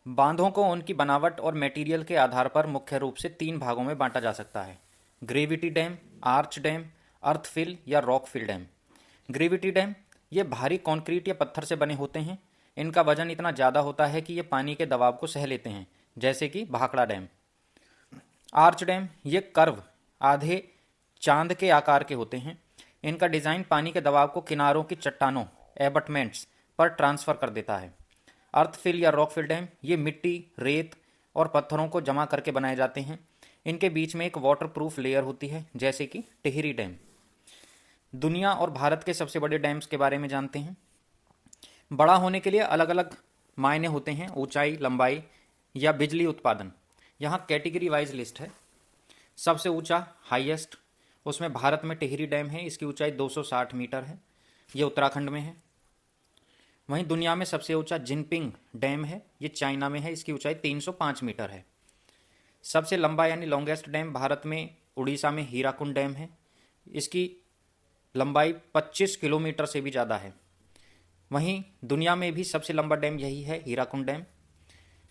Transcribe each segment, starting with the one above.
बांधों को उनकी बनावट और मटेरियल के आधार पर मुख्य रूप से तीन भागों में बांटा जा सकता है। ग्रेविटी डैम, आर्च डैम, अर्थफिल या रॉकफिल डैम। ग्रेविटी डैम ये भारी कंक्रीट या पत्थर से बने होते हैं। इनका वजन इतना ज़्यादा होता है कि ये पानी के दबाव को सह लेते हैं, जैसे कि भाखड़ा डैम। आर्च डैम ये कर्व आधे चांद के आकार के होते हैं। इनका डिज़ाइन पानी के दबाव को किनारों की चट्टानों एबटमेंट्स पर ट्रांसफ़र कर देता है। अर्थफिल या रॉकफिल डैम ये मिट्टी, रेत और पत्थरों को जमा करके बनाए जाते हैं। इनके बीच में एक वाटरप्रूफ लेयर होती है, जैसे कि टिहरी डैम। दुनिया और भारत के सबसे बड़े डैम्स के बारे में जानते हैं। बड़ा होने के लिए अलग अलग मायने होते हैं, ऊंचाई, लंबाई या बिजली उत्पादन। यहाँ कैटेगरी वाइज लिस्ट है। सबसे ऊंचा हाईएस्ट, उसमें भारत में टिहरी डैम है। इसकी ऊंचाई 260 मीटर है। ये उत्तराखंड में है। वहीं दुनिया में सबसे ऊंचा जिनपिंग डैम है। ये चाइना में है। इसकी ऊंचाई 305 मीटर है। सबसे लंबा यानी लॉन्गेस्ट डैम भारत में उड़ीसा में हीराकुंड डैम है। इसकी लंबाई 25 किलोमीटर से भी ज़्यादा है। वहीं दुनिया में भी सबसे लंबा डैम यही है, हीराकुंड डैम।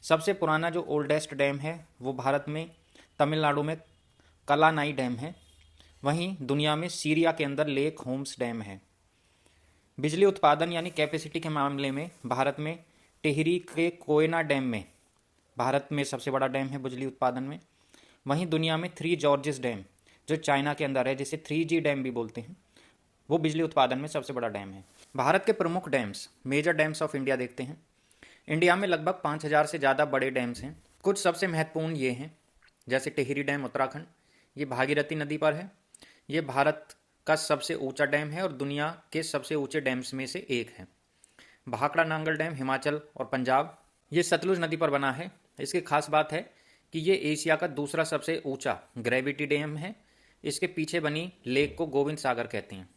सबसे पुराना जो ओल्डेस्ट डैम है वो भारत में तमिलनाडु में कलानाई डैम है। वहीं दुनिया में सीरिया के अंदर लेक होम्स डैम है। बिजली उत्पादन यानी कैपेसिटी के मामले में भारत में टिहरी के कोयना डैम में भारत में सबसे बड़ा डैम है बिजली उत्पादन में। वहीं दुनिया में थ्री जॉर्जेस डैम जो चाइना के अंदर है, जिसे 3G डैम भी बोलते हैं, वो बिजली उत्पादन में सबसे बड़ा डैम है। भारत के प्रमुख dams, major dams of India देखते हैं। इंडिया में लगभग 5000 से ज़्यादा बड़े डैम्स हैं। कुछ सबसे महत्वपूर्ण ये हैं, जैसे टिहरी डैम उत्तराखंड, ये भागीरथी नदी पर है। ये भारत का सबसे ऊंचा डैम है और दुनिया के सबसे ऊंचे डैम्स में से एक है। भाखड़ा नांगल डैम हिमाचल और पंजाब, ये सतलुज नदी पर बना है। इसकी खास बात है कि ये एशिया का दूसरा सबसे ऊंचा ग्रेविटी डैम है। इसके पीछे बनी लेक को गोविंद सागर कहते हैं।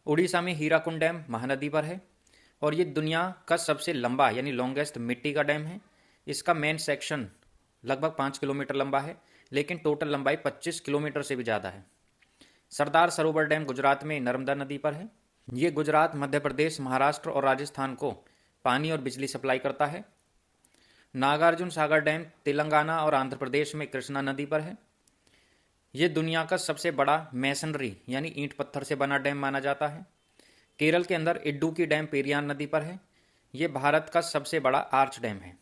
उड़ीसा में हीराकुंड डैम महानदी पर है और ये दुनिया का सबसे लंबा यानी लॉन्गेस्ट मिट्टी का डैम है। इसका मेन सेक्शन लगभग 5 किलोमीटर लंबा है, लेकिन टोटल लंबाई 25 किलोमीटर से भी ज़्यादा है। सरदार सरोवर डैम गुजरात में नर्मदा नदी पर है। ये गुजरात, मध्य प्रदेश, महाराष्ट्र और राजस्थान को पानी और बिजली सप्लाई करता है। नागार्जुन सागर डैम तेलंगाना और आंध्र प्रदेश में कृष्णा नदी पर है। ये दुनिया का सबसे बड़ा मैसनरी यानी ईंट पत्थर से बना डैम माना जाता है। केरल के अंदर इड्डू की डैम पेरियार नदी पर है। ये भारत का सबसे बड़ा आर्च डैम है।